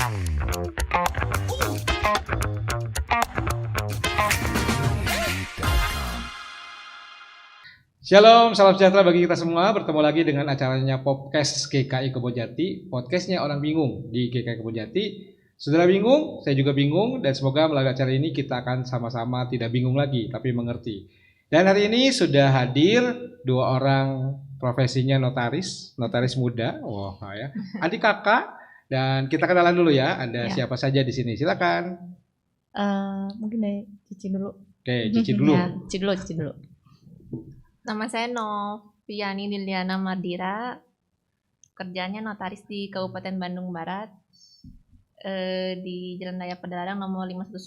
Shalom, salam sejahtera bagi kita semua. Bertemu lagi dengan acaranya podcast GKI Kebonjati, podcastnya orang bingung di GKI Kebonjati. Saudara bingung, saya juga bingung, dan semoga melalui acara ini kita akan sama-sama tidak bingung lagi, tapi mengerti. Dan hari ini sudah hadir dua orang profesinya notaris muda, ya, adik kakak, dan kita kenalan dulu ya. Ada siapa saja di sini? Silakan. Mungkin dari Cici dulu. Oke, Cici dulu. Ya, Cici dulu. Nama saya Noviani Liliana Mardira, kerjanya notaris di Kabupaten Bandung Barat, di Jalan Raya Padalarang nomor 519.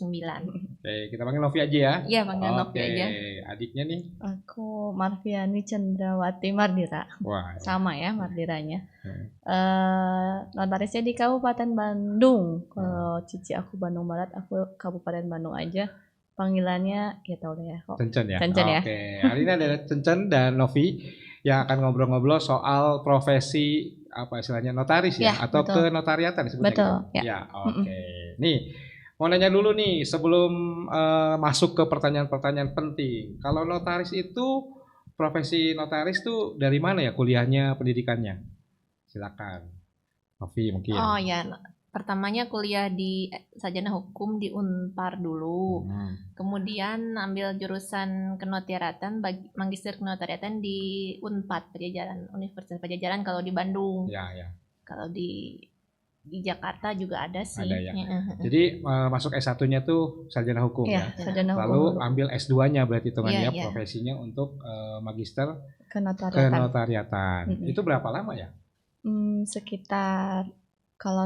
Oke, kita panggil Novi aja ya. Iya, panggil Novi aja. Adiknya nih? Aku Marviani Cendrawati Mardira. Wah. Sama ya Mardiranya. Notarisnya di Kabupaten Bandung. Kalau Cici aku Bandung Barat, aku Kabupaten Bandung aja. Panggilannya ya tau deh ya kok. Cencen ya. Cencen ya. Oke. Hari ini ada Cencen dan Novi yang akan ngobrol-ngobrol soal profesi apa istilahnya notaris ya, atau betul. kenotariatan disebutnya. Betul. Gitu. Ya. Oke. Nih, mau nanya dulu nih sebelum masuk ke pertanyaan-pertanyaan penting. Kalau notaris itu profesi notaris tuh dari mana ya kuliahnya, pendidikannya? Silakan. Novi mungkin. Oh ya. Pertamanya kuliah di sarjana hukum di Unpar dulu, kemudian ambil jurusan kenotariatan, magister kenotariatan di Unpad Pajajaran, Universitas Pajajaran kalau di Bandung. Ya. Kalau di Jakarta juga ada sih. Ada ya. Jadi masuk S1-nya tuh sarjana hukum ya. Sarjana lalu hukum. ambil S2-nya berarti hitungannya Iya. profesinya untuk magister Kenotariatan. kenotariatan. Itu berapa lama ya? Sekitar kalau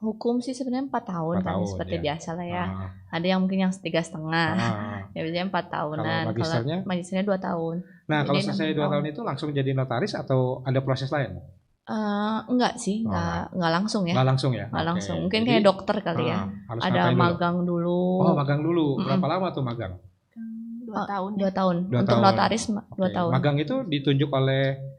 hukum sih sebenarnya 4 tahun kan seperti biasa lah ya. Ada yang mungkin yang 3,5. Ya biasanya 4 tahunan. Kalau magisternya 2 tahun. Nah, kalau selesai 2 tahun itu langsung jadi notaris atau ada proses lain? Enggak sih, enggak langsung ya. Enggak langsung ya? Enggak langsung. Mungkin kayak dokter kali ya. Ada magang dulu. Oh, magang dulu. Berapa lama tuh magang? 2 tahun. 2 tahun. Untuk notaris 2 tahun. Magang itu ditunjuk oleh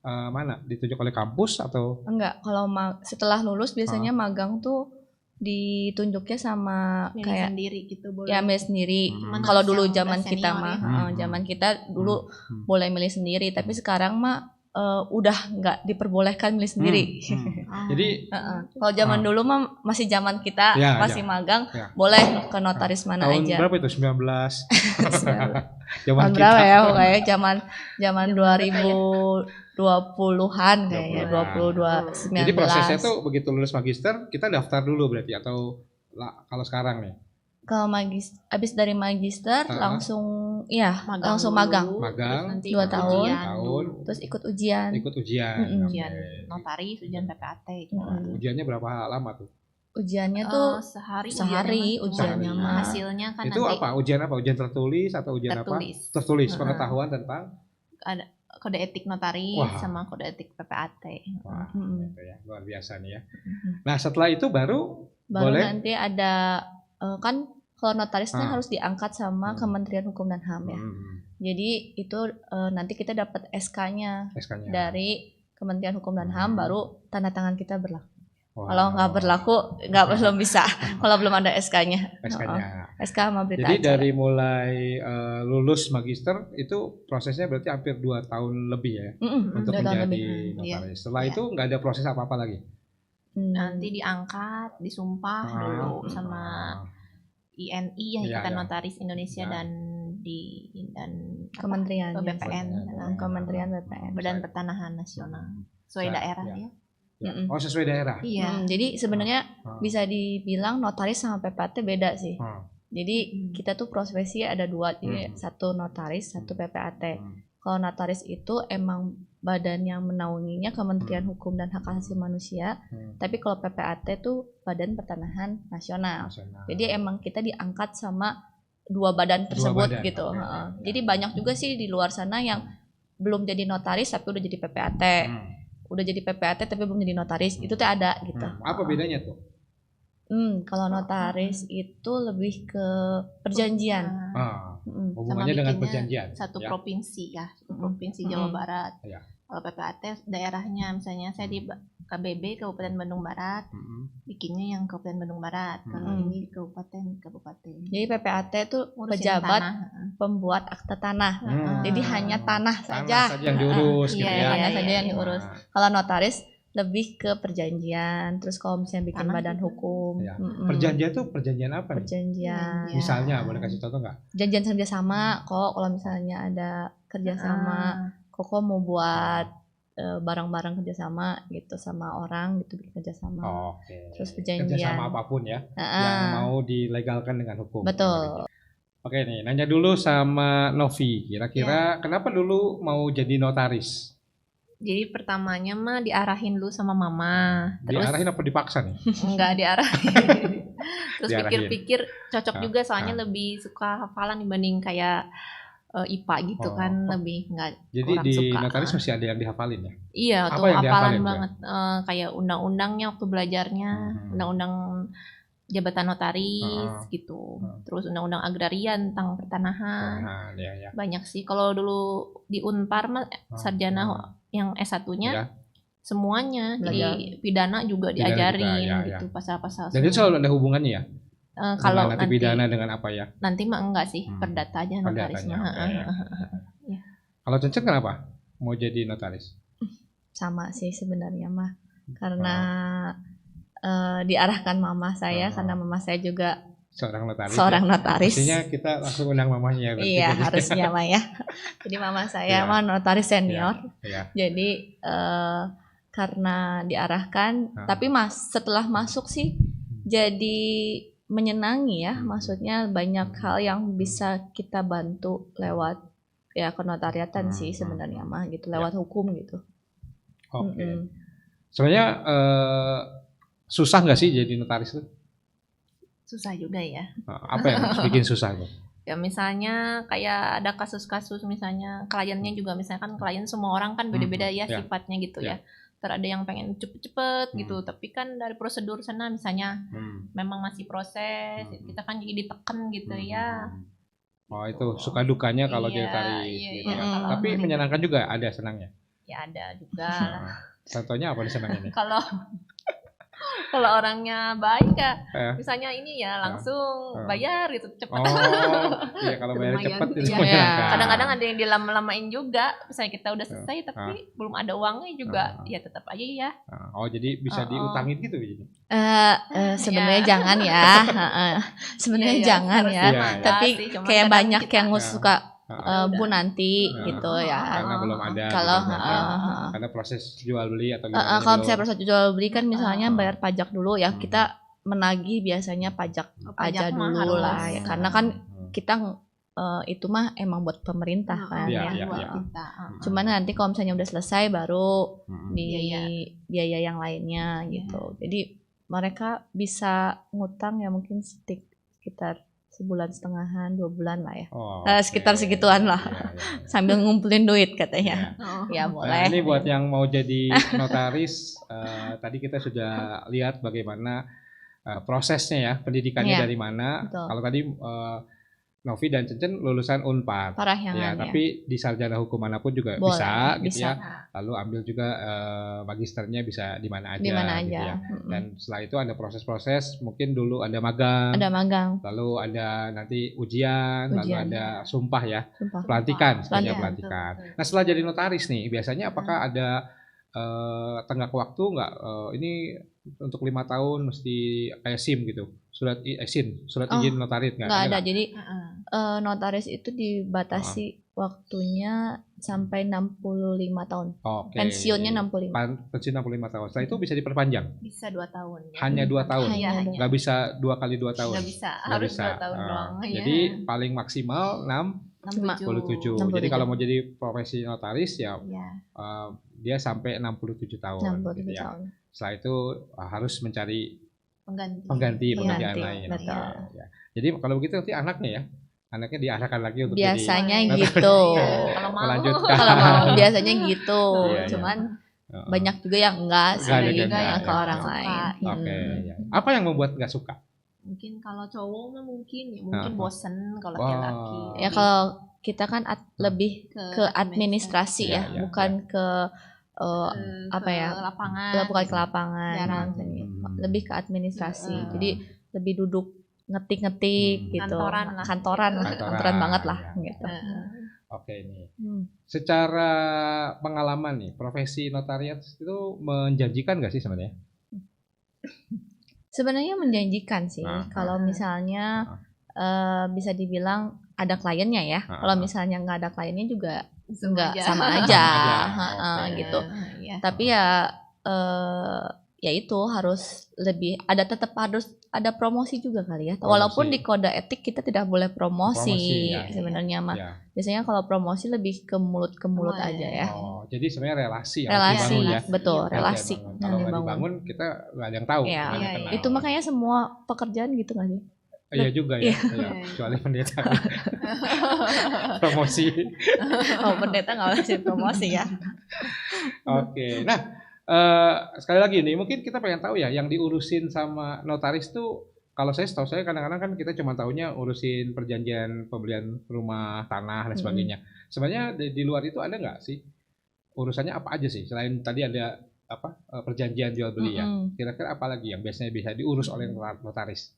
mana? Ditunjuk oleh kampus atau? Enggak, kalau setelah lulus biasanya magang tuh ditunjuknya sama milih kayak sendiri gitu boleh. Ya, milih sendiri. Kalau dulu zaman kita mah, zaman kita dulu boleh milih sendiri, tapi sekarang mah udah nggak diperbolehkan milih sendiri. Jadi kalau zaman dulu mah masih zaman kita masih magang, boleh ke notaris mana tahun aja. Tahun berapa itu? 19? Zaman berapa ya? Pokoknya zaman 2020-an kayaknya, 2019. Jadi prosesnya tuh begitu lulus magister, kita daftar dulu berarti atau kalau sekarang nih? Kalau abis dari magister langsung magang. Magang 2 tahun. Terus ikut ujian. Ujian notaris, ujian PPAT gitu. Ujiannya berapa lama tuh? Ujiannya tuh sehari ujiannya mah. Hasilnya kan itu nanti apa? Ujian apa? Ujian tertulis atau ujian tertulis. Apa? Tertulis pengetahuan tentang ada kode etik notaris sama kode etik PPAT. Wah, gitu ya. Luar biasa nih ya. Nah, setelah itu baru boleh nanti ada kan kalau notarisnya harus diangkat sama Kementerian Hukum dan HAM ya. Jadi itu nanti kita dapat SK-nya dari Kementerian Hukum dan HAM, baru tanda tangan kita berlaku. Kalau nggak berlaku belum bisa. Kalau belum ada SK-nya. SK sama berita Jadi acara. dari mulai lulus magister itu prosesnya berarti hampir 2 tahun lebih ya untuk menjadi notaris. Setelah itu nggak ada proses apa-apa lagi. Nanti diangkat, disumpah dulu sama INI ya, Ikatan Notaris Indonesia dan Kementerian BPN, Kementerian BPN, Badan Pertanahan Nasional sesuai daerah ya. Oh, sesuai daerah. Iya. Jadi sebenarnya bisa dibilang notaris sama PPAT beda sih. Jadi kita tuh profesi ada 2, jadi 1 notaris, 1 PPAT. Kalau notaris itu emang badan yang menaunginya Kementerian Hukum dan Hak Asasi Manusia, tapi kalau PPAT tuh Badan Pertanahan Nasional. Jadi emang kita diangkat sama 2 badan tersebut gitu. Jadi banyak juga sih di luar sana yang belum jadi notaris tapi udah jadi PPAT. Udah jadi PPAT tapi belum jadi notaris. Itu tuh ada gitu. Apa bedanya tuh? Kalau notaris itu lebih ke perjanjian. Hubungannya dengan perjanjian. Satu provinsi ya, provinsi Jawa Barat. Kalau PPAT daerahnya, misalnya saya di KBB Kabupaten Bandung Barat, bikinnya yang Kabupaten Bandung Barat. Kalau ini kabupaten. Jadi PPAT itu Ngurusin pejabat tanah. pembuat akte tanah. Jadi hanya tanah saja. yang diurus gitu Iya, ya. Tanah iya, saja iya. yang diurus. Kalau notaris lebih ke perjanjian. Terus kalau misalnya bikin Tanah badan juga. hukum, Ya. Perjanjian tuh perjanjian apa nih? perjanjian. Iya. Misalnya boleh kasih contoh nggak? Janjian kerjasama kok. Kalau misalnya ada kerjasama, Koko mau buat barang-barang kerjasama gitu sama orang gitu, bikin kerjasama. Oke. Terus perjanjian. Kerjasama apapun ya, yang mau dilegalkan dengan hukum. Betul. Oke nih, nanya dulu sama Novi. Kira-kira kenapa dulu mau jadi notaris? Jadi pertamanya mah diarahin dulu sama mama. Terus Diarahin apa dipaksa nih? enggak diarahin. Terus Diarahin. pikir-pikir cocok juga, soalnya lebih suka hafalan dibanding kayak IPA gitu kan, lebih enggak. Jadi kurang di suka. notaris mesti ada yang dihafalin ya? Iya, Apa tuh yang hafalan dihafalin tuh? banget. Kayak undang-undangnya waktu belajarnya, undang-undang jabatan notaris gitu. Terus undang-undang agraria tentang pertanahan. Nah, ya. Banyak sih. Kalau dulu di Unpar mah sarjana yang S1-nya Ya. semuanya. Belajar. Jadi pidana juga Pidana diajarin juga, ya, gitu, pasal-pasal. Dan itu semua. selalu ada hubungannya ya? Kalau Dengan nanti pidana dengan apa ya? nanti mah enggak sih, perdata aja notaris Perdatanya, mah. oke. Kalau Cencen kenapa mau jadi notaris? Sama sih sebenarnya mah. Karena diarahkan mama saya, karena mama saya juga Seorang notaris. seorang ya? notaris. Mestinya kita langsung undang mamanya. berarti. Iya, harusnya mah ya. Jadi mama saya mah notaris senior. Iya. Jadi karena diarahkan, tapi setelah masuk sih jadi menyenangi ya. Maksudnya banyak hal yang bisa kita bantu lewat ya kenotariatan sih sebenarnya mah gitu, lewat hukum gitu. Oke. Sebenarnya susah nggak sih jadi notaris itu? Susah juga ya. Apa yang bikin susah tuh? Ya misalnya kayak ada kasus-kasus, misalnya kliennya juga, misalkan klien semua orang kan beda-beda ya sifatnya gitu ya. Terus ada yang pengen cepet-cepet gitu, tapi kan dari prosedur sana misalnya memang masih proses, kita kan jadi ditekan gitu ya. Oh itu suka dukanya kalau Iya, jadi notaris. iya, gitu iya. ya. Kalau Tapi ribet. menyenangkan juga, ada senangnya. Ya ada juga. Contohnya apa di senangnya nih? Kalau orangnya baik ya, Eh. misalnya ini ya langsung bayar gitu cepat. Oh, iya kalau bayar Lumayan. cepat itu Iya. menyenangkan. Kadang-kadang ada yang dilama-lamain juga, misalnya kita udah selesai tapi belum ada uangnya juga, ya tetap aja ya. Oh jadi bisa diutangin gitu jadi. Sebenarnya jangan ya. Sebenarnya Iya, jangan ya. Iya, iya. Tapi Sih, cuman kayak kadang banyak kita- yang suka Bu nanti gitu ya. Karena belum ada. Kalau gitu, karena proses jual beli atau gimana? kalau belum. misalnya proses jual beli kan misalnya bayar pajak dulu ya, kita menagih biasanya pajak aja mah dulu harus. lah ya. Karena kan kita itu mah emang buat pemerintah kan Iya, ya. iya. buat kita. Cuman nanti kalau misalnya udah selesai baru di Biaya. biaya yang lainnya gitu. Jadi mereka bisa ngutang ya mungkin sekitar sebulan setengahan, 2 bulan lah ya. Oh, Sekitar oke. segituan lah. Iya, iya. Sambil ngumpulin duit katanya. Oh. Ya Nah, boleh. ini buat yang mau jadi notaris, tadi kita sudah lihat bagaimana prosesnya ya, pendidikannya Iya, dari mana. betul. Kalau tadi Novi dan Cencen lulusan Unpar. Parahyangan Ya, ya. tapi di sarjana hukum manapun juga Boleh, bisa gitu bisa. ya. Lalu ambil juga magisternya bisa di mana aja. Di mana gitu aja. ya. Dan setelah itu ada proses-proses, mungkin dulu ada magang, Ada magang, lalu ada nanti ujian, lalu Ujian. ada sumpah ya, sumpah. pelantikan, sebenarnya Pelantikan, pelantikan. betul. Nah setelah jadi notaris nih, biasanya apakah ada tenggat waktu nggak? Ini untuk 5 tahun mesti kayak SIM gitu, surat izin notaris nggak? Nggak ada. nggak? Jadi notaris itu dibatasi waktunya sampai 65 tahun. Oke. Pensiunnya 65. Pensiun 65 tahun. Setelah itu bisa diperpanjang. Bisa 2 tahun. Ya. Hanya 2 tahun. Iya, Hanya Nggak bisa 2 kali 2 tahun. Nggak bisa, Nggak harus bisa. 2 tahun doang. ya. Jadi paling maksimal 67. 67. Jadi kalau mau jadi profesi notaris ya Iya. dia sampai 67 tahun. 67 gitu ya. tahun. Setelah itu harus mencari Pengganti. pengganti Iya, pekerjaan pengganti, lain. betul. Ya. Jadi kalau begitu nanti anaknya ya, anaknya diarahkan lagi untuk Biasanya Iya. gitu. Kalau mau. melanjutkan. Kalau mau biasanya gitu. Iya, iya. Cuman jadi banyak juga yang enggak sih, Nggak ada juga yang ya, ke orang suka. lain. Oke. Ya. Apa yang membuat nggak suka? Mungkin kalau cowok mah mungkin bosen kalau Wah. laki-laki. Ya kalau kita kan lebih ke administrasi ya, bukan ke apa ya, lapangan, bukan ke lapangan, jarang. lebih ke administrasi. Jadi lebih duduk ngetik-ngetik gitu, kantoran banget lah gitu. Oke nih, secara pengalaman nih, profesi notariat itu menjanjikan nggak sih sebenarnya? Sebenarnya menjanjikan sih, kalau misalnya bisa dibilang ada kliennya ya. Kalau misalnya nggak ada kliennya juga nggak sama aja, gitu. Tapi ya itu harus lebih tetap harus ada promosi juga kali ya. Walaupun di kode etik kita tidak boleh promosi sebenarnya mah. Biasanya kalau promosi lebih ke mulut aja ya. Oh, jadi sebenarnya relasi dibangun ya. Betul, relasi. Kalau nggak dibangun kita nggak ada yang tahu. Itu makanya semua pekerjaan gitu nggak sih? Iya juga ya, kecuali pendeta. Promosi. Pendeta nggak boleh promosi ya. Oke, nah sekali lagi nih, mungkin kita pengen tahu ya, yang diurusin sama notaris tuh, kalau setahu saya kadang-kadang kan kita cuma tahunya urusin perjanjian pembelian rumah, tanah dan sebagainya. Sebenarnya di luar itu ada nggak sih urusannya apa aja sih? Selain tadi ada perjanjian jual beli ya, kira-kira apa lagi yang biasanya bisa diurus oleh notaris?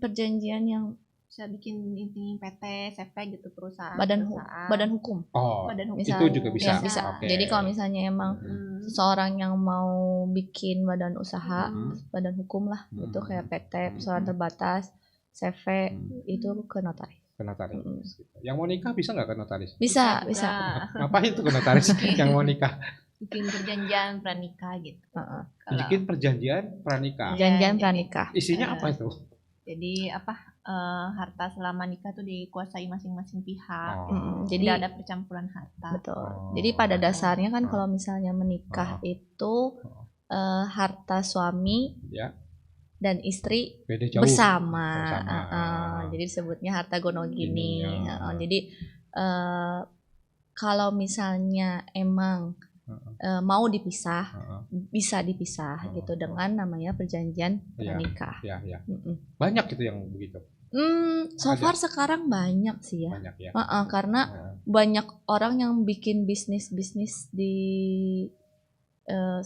Perjanjian yang bisa bikin inti PT, CV gitu, perusahaan. Badan hukum. Oh, misalnya, itu juga bisa. Ya, bisa. Okay. Jadi kalau misalnya emang seseorang yang mau bikin badan usaha, badan hukum lah, itu kayak PT, perusahaan terbatas, CV, itu ke notaris. Ke notaris. Yang mau nikah bisa nggak ke notaris? Bisa. Ngapain tuh ke notaris yang mau nikah? Bikin perjanjian pranikah gitu. Bikin perjanjian pranikah. Perjanjian pranikah. Isinya apa itu? Jadi harta selama nikah tuh dikuasai masing-masing pihak. Jadi tidak ada percampuran harta. Betul. Jadi pada dasarnya kan kalau misalnya menikah itu harta suami dan istri bersama. Jadi disebutnya harta gonogini. Jadi kalau misalnya emang mau dipisah, bisa dipisah gitu dengan namanya perjanjian pranikah. Banyak gitu yang begitu. So far sekarang banyak sih ya. Banyak ya. Karena banyak orang yang bikin bisnis di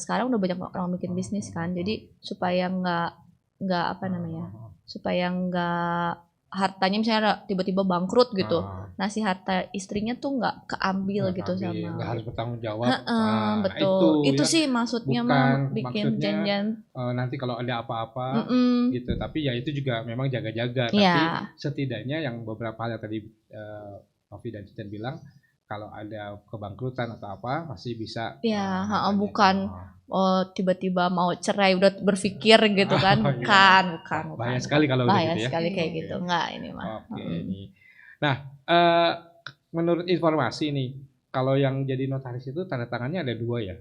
sekarang udah banyak orang bikin bisnis kan. Jadi supaya nggak supaya nggak hartanya misalnya tiba-tiba bangkrut gitu. Nah si harta istrinya tuh nggak keambil gitu sama. Nggak harus bertanggung jawab. Betul. Itu sih maksudnya bikin janjian. Nanti kalau ada apa-apa gitu. Tapi ya itu juga memang jaga-jaga. Tapi setidaknya yang beberapa hal yang tadi Novi dan Cican bilang, kalau ada kebangkrutan atau apa pasti bisa. Bukan. Tiba-tiba mau cerai udah berpikir gitu kan. Bukan. Bahaya sekali kalau bahaya gitu ya. Sekali kayak gitu. Enggak ini mah. Nah, menurut informasi nih, kalau yang jadi notaris itu tanda tangannya ada 2 ya.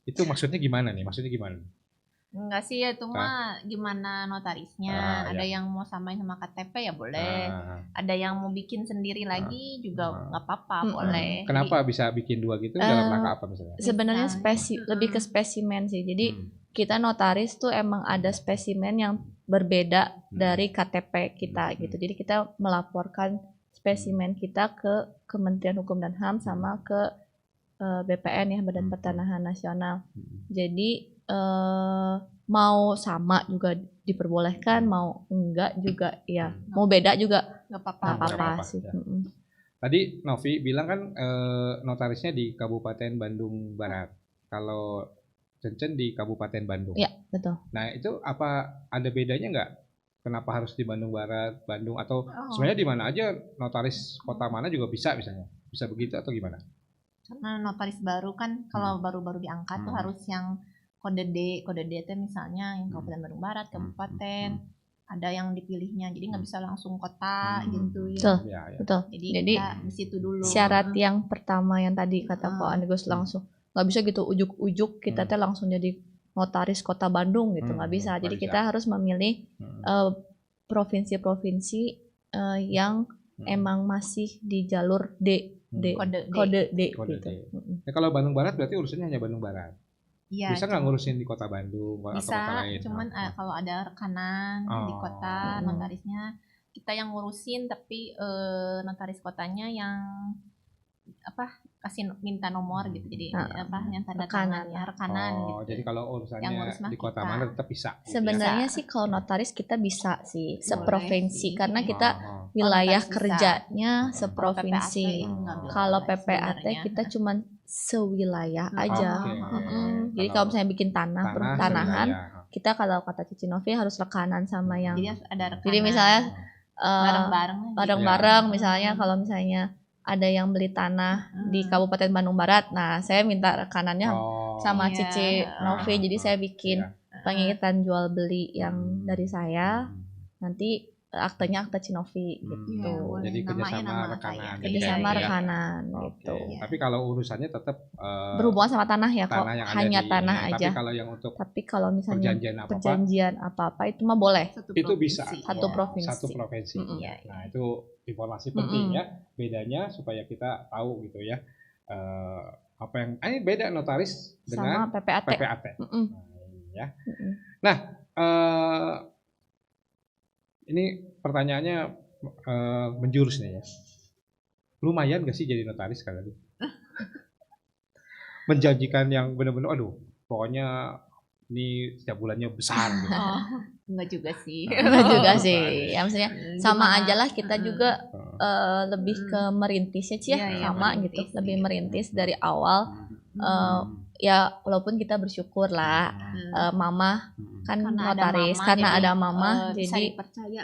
Itu maksudnya gimana nih? Enggak sih, itu mah gimana notarisnya. Ada yang mau samain sama KTP ya boleh. Ada yang mau bikin sendiri lagi juga nggak apa-apa, boleh. Kenapa bisa bikin 2 gitu? Dalam rangka apa misalnya? Sebenarnya lebih ke spesimen sih. Jadi kita notaris tuh emang ada spesimen yang berbeda dari KTP kita gitu. Jadi kita melaporkan spesimen kita ke Kementerian Hukum dan HAM sama ke BPN ya, Badan Pertanahan Nasional. Jadi mau sama juga diperbolehkan, mau enggak juga ya, mau beda juga nggak apa-apa sih. Tadi Novi bilang kan notarisnya di Kabupaten Bandung Barat. Kalau Cencen di Kabupaten Bandung. Iya, betul. Nah, itu apa ada bedanya nggak? Kenapa harus di Bandung Barat, Bandung, atau sebenarnya di mana aja notaris kota mana juga bisa misalnya? Bisa begitu atau gimana? Karena notaris baru kan kalau baru-baru diangkat tuh harus yang kode D itu misalnya yang Kabupaten Bandung Barat, Kabupaten, ada yang dipilihnya. Jadi nggak bisa langsung kota gitu ya. Betul. Jadi di situ dulu. Syarat yang pertama yang tadi kata Pak Andreas langsung nggak bisa gitu ujuk-ujuk kita teh langsung jadi notaris kota Bandung gitu, nggak bisa. Jadi kita harus memilih provinsi-provinsi yang emang masih di jalur kode D gitu. Ya, kalau Bandung Barat berarti urusannya hanya Bandung Barat. Ya, bisa nggak ngurusin di kota Bandung bisa, atau kota lain? Cuman kalau ada rekanan di kota notarisnya kita yang ngurusin, tapi notaris kotanya yang kasih minta nomor gitu. Jadi yang tanda tangan ya, rekanan gitu. Jadi kalau urusannya di kota kita. mana tetap bisa. Sebenarnya sih kalau notaris kita bisa sih seprovinsi karena kita wilayah kerjanya seprovinsi. Kalau PPAT kita cuman sewilayah aja. Jadi kalau misalnya bikin tanahan, kita kalau kata Cici Novi harus rekanan sama yang. Jadi ada rekanan. Jadi misalnya bareng-bareng misalnya kalau misalnya ada yang beli tanah di Kabupaten Bandung Barat, nah saya minta rekanannya sama Cici Novi, jadi saya bikin pengikitan jual beli yang dari saya, nanti aktenya akta Cinovi gitu. Jadi kerjasama rekanan. Kerjasama rekanan gitu. Tapi kalau urusannya tetap berhubungan sama tanah ya kok, hanya tanah aja. Tapi kalau misalnya perjanjian apa-apa itu mah boleh. Itu bisa. Satu provinsi. Satu provinsi. Nah itu informasi penting ya, bedanya supaya kita tahu gitu ya. Apa yang ini beda notaris dengan sama PPAT. Nah, ini pertanyaannya menjurus nih ya. Lumayan gak sih jadi notaris kali ini? Menjanjikan yang benar-benar, aduh, pokoknya ini setiap bulannya besar gitu. Enggak juga sih. Enggak juga sih. Ya maksudnya sama aja lah, kita juga lebih ke merintis ya, sama gitu. Lebih merintis dari awal. Ya walaupun kita bersyukur lah, mama kan notaris, karena ada mama jadi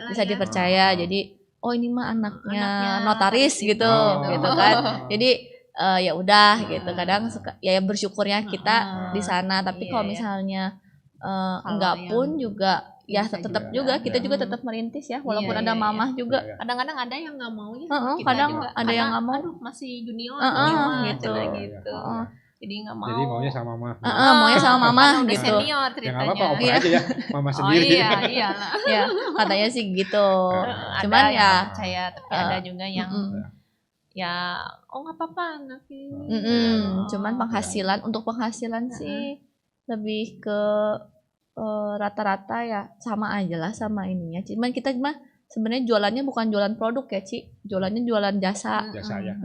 bisa dipercaya. Jadi ini mah anaknya notaris gitu kan. Jadi ya udah gitu. Kadang ya bersyukurnya kita di sana. Tapi kalau misalnya enggak pun juga ya tetap juga kita juga tetap merintis ya, walaupun ada mamah juga. Kadang-kadang ada yang nggak mau ya. Kadang ada yang nggak mau. Masih junior gitu. Jadi nggak mau. Jadi maunya sama mama. Maunya sama mama gitu. Senior ceritanya. Ya nggak apa-apa, oper aja ya, mama sendiri. Iya. Ya katanya sih gitu. Cuman ada ya percaya, tapi ada juga yang ya nggak apa-apa nanti. Cuman untuk penghasilan sih lebih ke rata-rata ya sama aja lah sama ininya. Cuman kita sebenarnya jualannya bukan jualan produk ya, Ci. Jualannya jualan jasa. Jasa ya.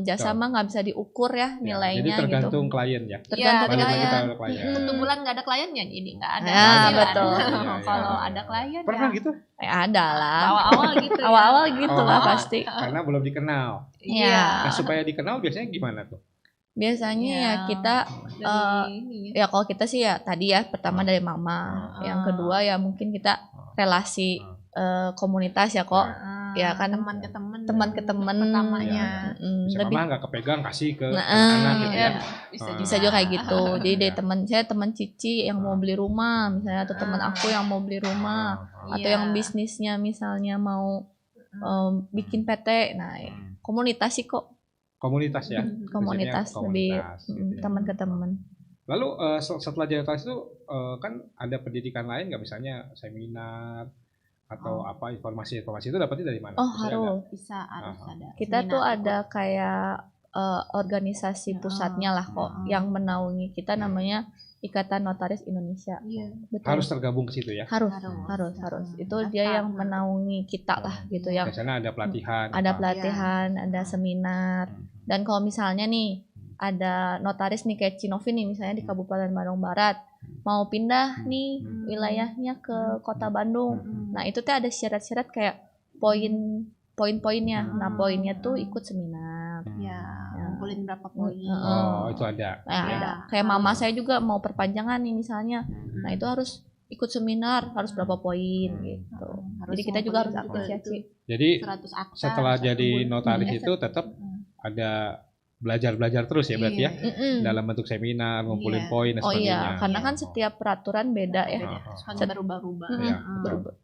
Jasa mah nggak bisa diukur ya nilainya. Jadi tergantung klien ya. Tergantung klien. Satu bulan nggak ada kliennya, jadi nggak ada. Betul. Kalau ada klien pernah ya. gitu? Ada lah. Awal-awal gitu lah pasti. Karena belum dikenal. Iya. Nah, supaya dikenal biasanya gimana tuh? Biasanya ya kita ya kalau kita sih ya tadi ya pertama dari mama, yang kedua ya mungkin kita relasi komunitas ya kok, ya kan teman ke teman pertamanya. Lebih mama nggak kepegang kasih ke anak gitu ya. Bisa juga kayak gitu. Jadi dari teman Cici yang mau beli rumah misalnya, atau teman aku yang mau beli rumah, atau yang bisnisnya misalnya mau bikin PT. Nah komunitas sih kok. Komunitas ya. Komunitas lebih gitu ya. Teman ke teman. Lalu setelah jadi notaris itu kan ada pendidikan lain nggak, misalnya seminar atau apa, informasi itu dapatnya dari mana? Harus. Bisa harus ada. Kita tuh ada kayak organisasi pusatnya lah kok yang menaungi kita, namanya Ikatan Notaris Indonesia. Betul. Harus tergabung ke situ ya? Harus. Itu dia yang menaungi kita lah gitu. Yang di sana ada pelatihan. Ada seminar. Dan kalau misalnya nih ada notaris nih kayak Cinovi nih misalnya di Kabupaten Bandung Barat mau pindah nih wilayahnya ke Kota Bandung. Nah itu tuh ada syarat-syarat kayak poin-poinnya. Nah poinnya tuh ikut seminar. Ngumpulin berapa poin. Itu ada. Ada. Kayak mama saya juga mau perpanjangan nih misalnya. Nah itu harus ikut seminar, harus berapa poin gitu. Jadi kita juga harus apresiasi. Jadi setelah jadi notaris itu tetap ada belajar terus ya berarti ya, dalam bentuk seminar, ngumpulin poin dan sebagainya. Karena kan setiap peraturan beda ya.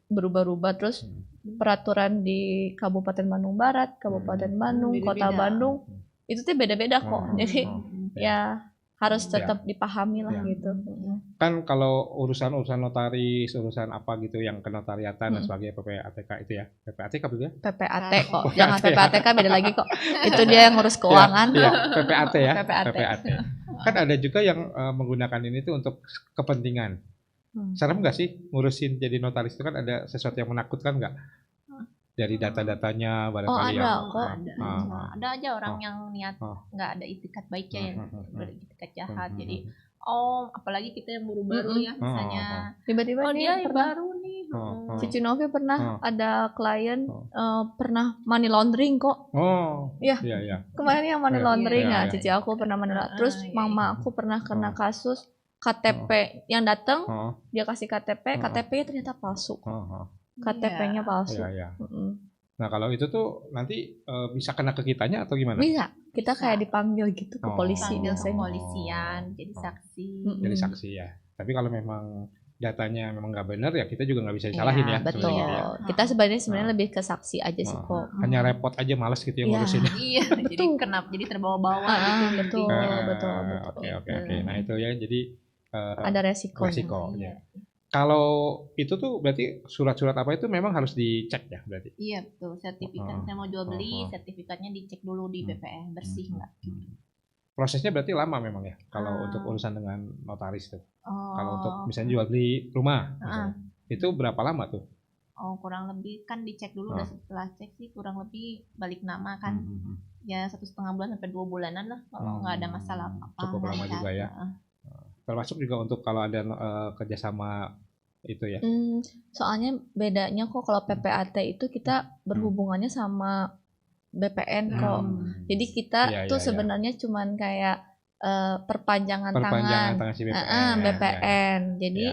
Berubah-ubah terus peraturan di Kabupaten Bandung Barat, Kabupaten Bandung, Kota Bandung itu tuh beda-beda kok. Jadi ya harus tetap dipahami lah gitu. Kan kalau urusan notaris, urusan apa gitu yang kenotariatan dan sebagainya, PPATK itu ya. PPATK betul ya? PPAT kok. Jangan PPATK, beda lagi kok. Itu dia yang ngurus keuangan. PPAT ya. PPAT. Kan ada juga yang menggunakan ini tuh untuk kepentingan. Serem nggak sih ngurusin jadi notaris itu, kan ada sesuatu yang menakutkan nggak? dari data-datanya Oh barangkali ada yang kok. Ada aja orang yang niat nggak ada itikat baik ya, yang beritikat jahat. Jadi apalagi kita yang baru-baru ya, misalnya Tiba-tiba dia nih pernah baru nih. Cici Novi pernah ada klien pernah money laundering kok. Iya. Kemarin yang money laundering Iya. Cici aku pernah money laundering. Terus mama aku pernah kena kasus KTP yang datang dia kasih KTP-nya ternyata palsu. KTP-nya palsu. Iya. Nah kalau itu tuh nanti bisa kena ke kitanya atau gimana? Bisa. Kita kayak dipanggil gitu ke polisi biasanya. biasanya. Kepolisian jadi saksi. Jadi saksi ya. Tapi kalau memang datanya memang nggak benar ya kita juga nggak bisa disalahin ya. Betul. Kita sebenarnya lebih ke saksi aja sih kok. Hanya repot aja, malas gitu ya ngurusin. Iya. Jadi jadi terbawa-bawa gitu. Betul. Oke. Nah itu ya jadi ada resiko. Ya. Kalau itu tuh berarti surat-surat apa itu memang harus dicek ya berarti? Iya betul, sertifikat saya mau jual beli, sertifikatnya dicek dulu di BPN bersih nggak? Prosesnya berarti lama memang ya kalau untuk urusan dengan notaris tuh. Kalau untuk misalnya jual beli rumah, itu berapa lama tuh? Kurang lebih kan dicek dulu, udah setelah cek sih kurang lebih balik nama kan, ya 1,5 bulan sampai 2 bulanan lah kalau nggak ada masalah apa. Cukup lama juga ya. Termasuk juga untuk kalau ada kerjasama itu ya. Soalnya bedanya kok kalau PPAT itu kita berhubungannya sama BPN kok. Jadi kita tuh sebenarnya cuman kayak perpanjangan tangan si BPN. BPN. Jadi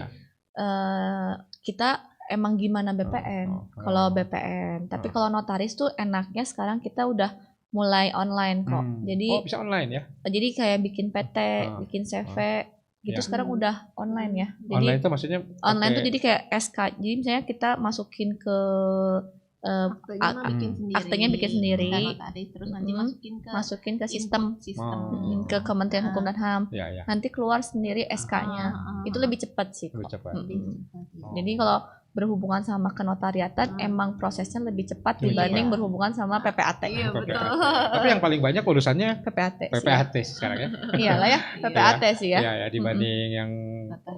kita emang gimana BPN kalau BPN. Tapi kalau notaris tuh enaknya sekarang kita udah mulai online kok. Jadi bisa online ya. Jadi kayak bikin PT, bikin CV gitu sekarang udah online ya. Jadi online itu maksudnya online tuh jadi kayak SK. Jadi misalnya kita masukin ke aktenya bikin sendiri, terus nanti masukin ke sistem ke Kementerian Hukum dan HAM. Nanti keluar sendiri SK-nya. Itu lebih cepat sih. Jadi kalau berhubungan sama kenotariatan emang prosesnya lebih cepat dibanding berhubungan sama PPAT. Iya betul. Tapi yang paling banyak urusannya PPAT sekarang ya. Iyalah ya, PPAT sih ya. Iya, dibanding yang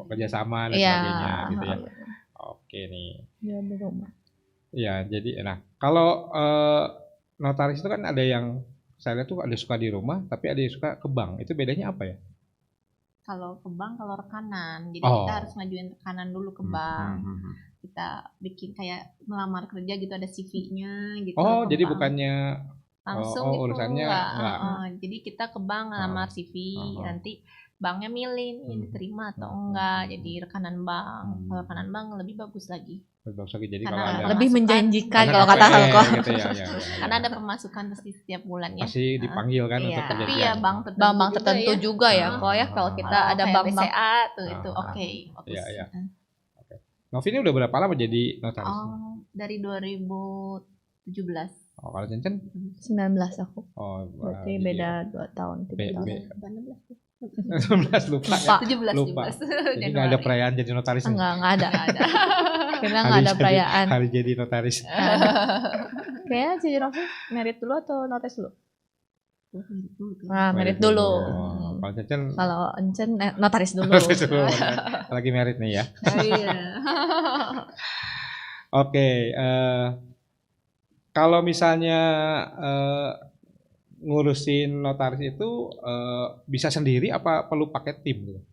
kerjasama dan sebagainya gitu ya. Oke nih. Iya di rumah. Iya, jadi kalau notaris itu kan ada yang saya lihat tuh ada suka di rumah, tapi ada yang suka ke bank. Itu bedanya apa ya? Kalau ke bank kalau rekanan, jadi kita harus ngajuin rekanan dulu ke bank. Kita bikin kayak melamar kerja gitu, ada CV-nya gitu. Jadi bukannya langsung gitu urusannya enggak. Jadi kita ke bank ngelamar CV, nanti banknya milih nih diterima atau enggak. Jadi rekanan bank, kalau rekanan bank lebih bagus lagi. Jadi karena kalau lebih menjanjikan kalau kata Halko. Gitu ya. Karena ada pemasukan pasti setiap bulan ya. Pasti dipanggil kan untuk Tapi perjanjian. ya bank tertentu juga ya kok ya kalau kita ada bank-bank BCA tuh itu oke. Iya. Novi ini udah berapa lama jadi notaris? Dari 2017. Kalau Cencen? 19 aku. Berarti beda 2 tahun, 3 tahun. 19 lupa. 17. Jadi nggak ada perayaan jadi notaris? Enggak ada. Kita nggak ada perayaan. Hari jadi notaris. Kayaknya Cici Novi merit dulu atau notaris dulu? Merit dulu. Kalau Cencen? Kalau Encen notaris dulu. Lagi merit nih ya. Iya. Oke. Kalau misalnya ngurusin notaris itu bisa sendiri apa perlu pakai tim gitu?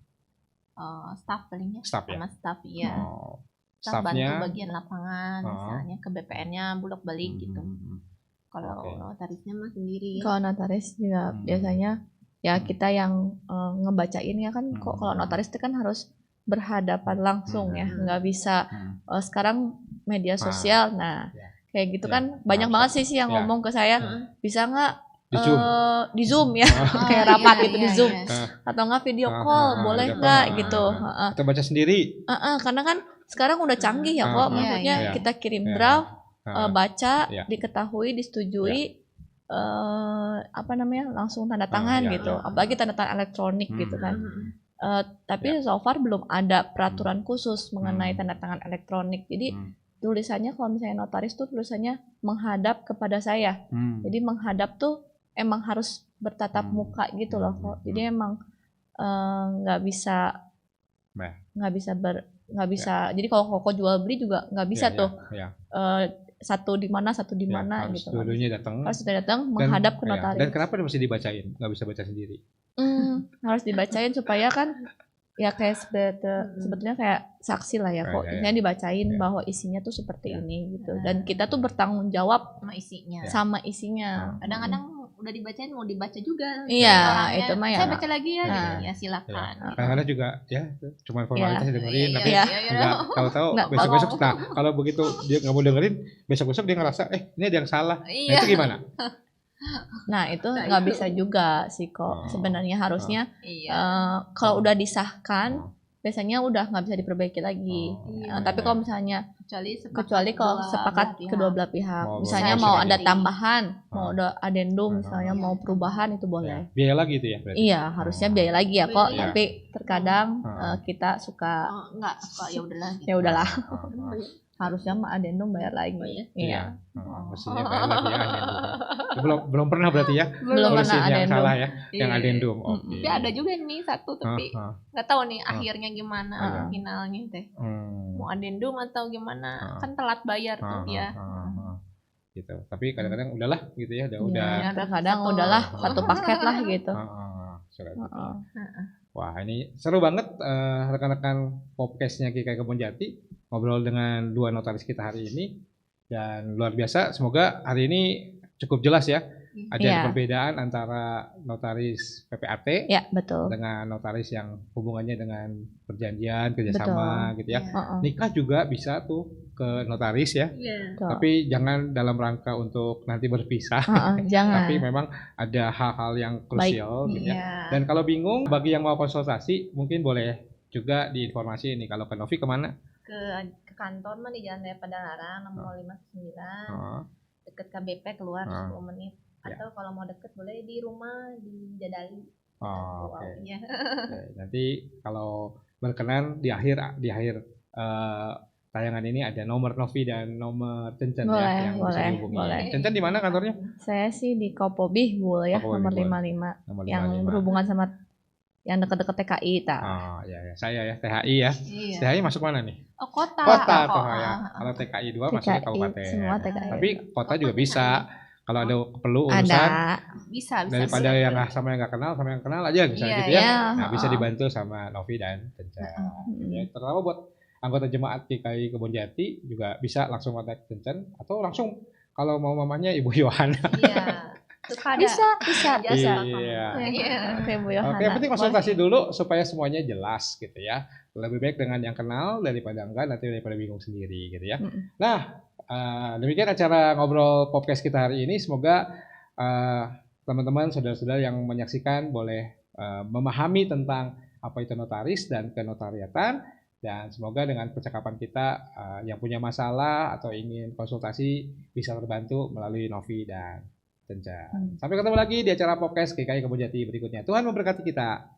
Staff palingnya. Staff ya? Sama staff ya. Staff bantu bagian lapangan, misalnya ke BPN-nya bolak-balik gitu. Kalau notarisnya mah sendiri. Kalau notaris juga biasanya ya kita yang ngebacain ya kan. Kok kalau notaris itu kan harus berhadapan langsung ya, nggak bisa sekarang media sosial. Kayak gitu kan banyak banget sih yang ngomong ke saya, bisa nggak di Zoom ya, kayak rapat gitu di Zoom, atau nggak video call, boleh nggak gitu. Kita baca sendiri. Karena kan sekarang udah canggih ya kok, maksudnya kita kirim draft, baca, diketahui, disetujui, langsung tanda tangan gitu. Apalagi tanda tangan elektronik gitu kan. Tapi so far belum ada peraturan khusus mengenai tanda tangan elektronik. Jadi tulisannya kalau misalnya notaris tuh tulisannya menghadap kepada saya. Jadi menghadap tuh emang harus bertatap muka gitu loh kok. Jadi emang nggak bisa nggak bisa. Jadi kalau Koko jual beli juga nggak bisa tuh. Satu di mana harus gitu. Dulunya datang. Harus datang menghadap ke notaris. Dan kenapa mesti dibacain? Nggak bisa baca sendiri? Harus dibacain supaya kan ya kayak sebetulnya kayak saksi lah ya kok. Misalnya dibacain bahwa isinya tuh seperti ini gitu. Dan kita tuh bertanggung jawab sama isinya. Kadang-kadang udah dibacain mau dibaca juga. Iya, itu mah ya. Saya baca lagi ya. Ya silakan. Kadang-kadang juga ya cuma formalitas dengerin tapi nggak tahu-tahu besok-besok kalau begitu dia nggak mau dengerin, besok-besok dia ngerasa ini ada yang salah. Nah itu gimana? Nah itu nggak bisa juga sih kok. Sebenarnya harusnya kalau udah disahkan biasanya udah nggak bisa diperbaiki lagi. Tapi kalau misalnya kecuali kalau sepakat kedua belah pihak, misalnya mau ada tambahan, mau ada adendum, misalnya mau perubahan itu boleh. Biaya lagi itu ya? Berarti? Iya harusnya biaya lagi ya kok. Tapi terkadang kita suka nggak suka ya udahlah. Harusnya mah adendum bayar lagi. Iya. Mestinya bayar lagi ya adendum. Belum pernah berarti ya? Belum pernah adendum. Yang salah ya, yang adendum. Tapi ada juga nih satu tapi nggak tahu nih akhirnya gimana finalnya teh. Mau adendum atau gimana? Kan telat bayar tuh dia. Gitu. Tapi kadang-kadang udahlah gitu ya, udah. Kadang-kadang udahlah satu paket lah gitu. Wah ini seru banget rekan-rekan podcastnya GKI Kebon Jati ngobrol dengan dua notaris kita hari ini dan luar biasa. Semoga hari ini cukup jelas ya. Ada perbedaan antara notaris PPAT betul. dengan notaris yang hubungannya dengan perjanjian kerjasama gitu ya. Nikah juga bisa tuh ke notaris ya. Tapi jangan dalam rangka untuk nanti berpisah. Jangan. Tapi memang ada hal-hal yang krusial gitu ya. Dan kalau bingung bagi yang mau konsultasi mungkin boleh juga diinformasi ini. Kalau ke Novi kemana? Ke kantor mah di Jalan Raya Padalarang nomor 59 deket KBP keluar 10 menit. Atau kalau mau deket boleh di rumah di Jadali. Oke. Nanti kalau berkenan di akhir tayangan ini ada nomor Novi dan nomor Cencen yang bisa dihubungi. Cencen di mana kantornya? Saya sih di Kopobih Bu ya, nomor 55. Yang berhubungan sama yang dekat-dekat TKI saya ya THI ya. THI masuk mana nih? Kota tuh ya. Kalau TKI 2 masuknya kabupaten. Semua TKI. Tapi kota juga bisa. Kalau ada perlu urusan bisa daripada yang nggak sama yang nggak kenal sama yang kenal aja misalnya gitu ya. Nah bisa dibantu sama Novi dan Cencen. Terutama buat anggota jemaat GKI Kebon Jati juga bisa langsung kontak Cencen atau langsung kalau mau mamanya Ibu Yohana. Bisa. Iya. Oke, yang penting konsultasi dulu supaya semuanya jelas gitu ya. Lebih baik dengan yang kenal daripada enggak, nanti daripada bingung sendiri gitu ya. Nah, demikian acara ngobrol podcast kita hari ini. Semoga teman-teman, saudara-saudara yang menyaksikan boleh memahami tentang apa itu notaris dan kenotariatan. Dan semoga dengan percakapan kita yang punya masalah atau ingin konsultasi bisa terbantu melalui Novi dan Cencen. Sampai ketemu lagi di acara podcast GKI Kebon Jati berikutnya. Tuhan memberkati kita.